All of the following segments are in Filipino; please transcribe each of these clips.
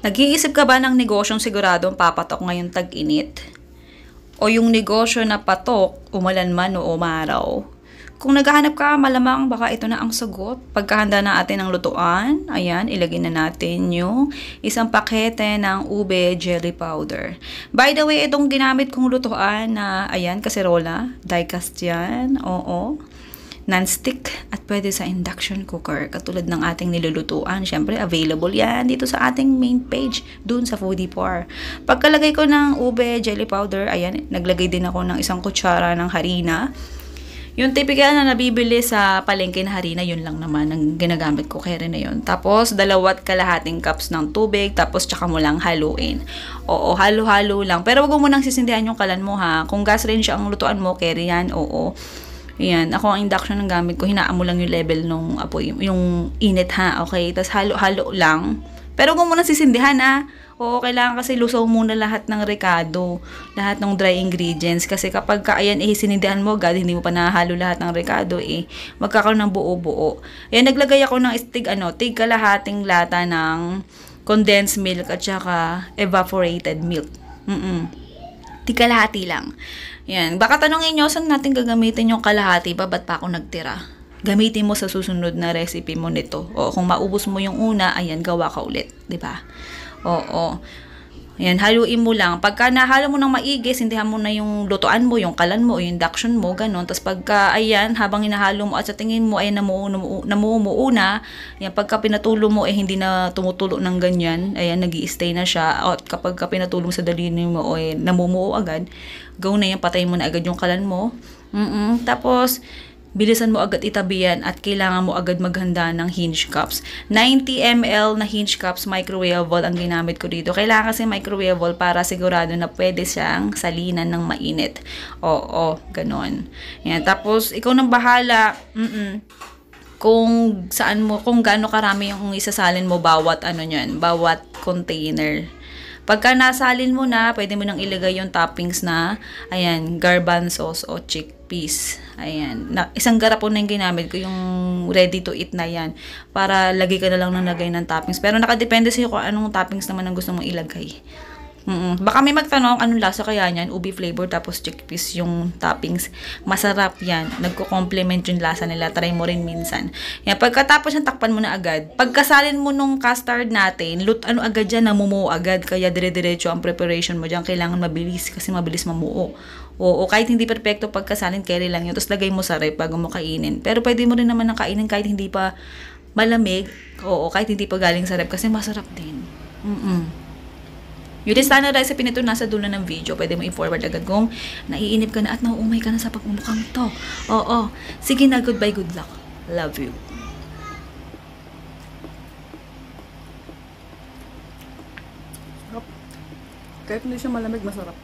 Nag-iisip ka ba ng negosyong siguradong papatok ngayong tag-init? O yung negosyo na patok, umulan man o umaraw? Kung naghahanap ka, malamang baka ito na ang sagot. Pagkahanda na atin ng lutuan, ayan, ilagay na natin yung isang pakete ng ube jelly powder. By the way, itong ginamit kong lutuan na, ayan, kaserola, die-cast yan, oo. Non-stick at pwede sa induction cooker katulad ng ating nilulutuan. Syempre, available yan dito sa ating main page dun sa Foodie Par. Pagkalagay ko ng ube jelly powder, ayan, naglagay din ako ng isang kutsara ng harina. Yung typical na nabibili sa palengke na harina, yun lang naman ang ginagamit ko, kaya rin na yun. Tapos, 2.5 cups ng tubig, tapos tsaka mo lang haluin. Oo, halo-halo lang. Pero wag mo nang sisindihan yung kalan mo ha. Kung gas range ang lutuan mo, carry yan, oo. Ayan, ako ang induction ng gamit ko, hinaan mo lang yung level nung apoy, yung init ha, okay? Tapos halo-halo lang. Pero kung muna sisindihan ha, oo, kailangan kasi lusaw muna lahat ng rekado, lahat ng dry ingredients. Kasi kapag ayan, sinindihan mo agad, hindi mo pa nahalo lahat ng rekado, magkakaroon ng buo-buo. Ayan, naglagay ako ng tig kalahating lata ng condensed milk at saka evaporated milk. Kalahati lang. Yan. Baka tanongin nyo, saan natin gagamitin yung kalahati ba? Ba't pa ako nagtira? Gamitin mo sa susunod na recipe mo nito. O kung maubos mo yung una, ayan, gawa ka ulit. Diba? Oo. Ayan, haluin mo lang. Pagka nahalo mo ng maigi, sindihan mo na yung lutuan mo, yung kalan mo, o yung induction mo, ganun. Tapos pagka, ayan, habang hinahalo mo at sa tingin mo, ayan, namumuuna, ayan, pagka pinatulo mo, hindi na tumutulo ng ganyan, ayan, nag-i-stay na siya. At kapag pinatulo mo sa daliri mo, namumuo agad, go na yan, patayin mo na agad yung kalan mo. Tapos, bilisan mo agad itabi yan at kailangan mo agad maghanda ng hinge cups. 90 ml na hinge cups microwavable ang ginamit ko dito. Kailangan kasi microwavable para sigurado na pwede siyang salinan ng mainit. Oo, ganon. Yan. Tapos, ikaw nang bahala. Kung saan mo, kung gaano karami yung isasalin mo bawat bawat container. Pagka nasalin mo na, pwede mo nang ilagay yung toppings na, ayan, garbanzos o chickpeas. Ayan. Isang garapon na yung ginamit ko, yung ready to eat na yan. Para lagay ka na lang ng lagay ng toppings. Pero nakadepende sa'yo kung anong toppings naman ang gusto mong ilagay. Baka may magtanong anong lasa kaya niyan, ubi flavor tapos chickpeas yung toppings. Masarap yan. Nagko-complement yung lasa nila. Try mo rin minsan. Yan, pagkatapos yan, takpan mo na agad. Pagkasalin mo nung custard natin, agad yan, namumuo agad. Kaya dire-diretso ang preparation mo dyan. Kailangan mabilis kasi mabilis mamuo. Oo, kahit hindi perfecto pagkasalin, carry lang yun. Tapos lagay mo sa rep bago mo kainin. Pero pwede mo rin naman ang kainin kahit hindi pa malamig. Oo, kahit hindi pa galing sa rep kasi masarap din. Yung lista na recipe nito nasa dulo ng video. Pwede mo i-forward agad kung naiinip ka na at nauumay ka na sa pagmumukhang to. Oo. Sige na, goodbye, good luck. Love you. Kahit hindi siya malamig, masarap.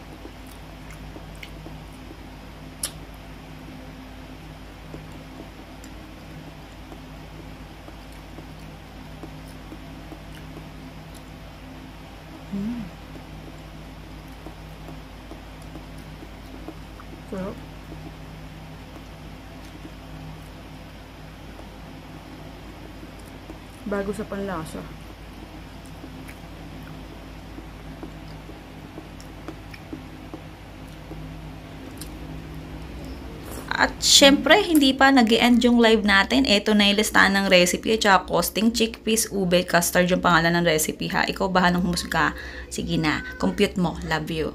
Sarap. Bago sa panlasa. At syempre, hindi pa nag-e-end yung live natin. Ito na yung listahan ng recipe at saka costing. Chickpeas, ube, custard yung pangalan ng recipe ha. Ikaw bahala ng humusga. Sige na, compute mo. Love you.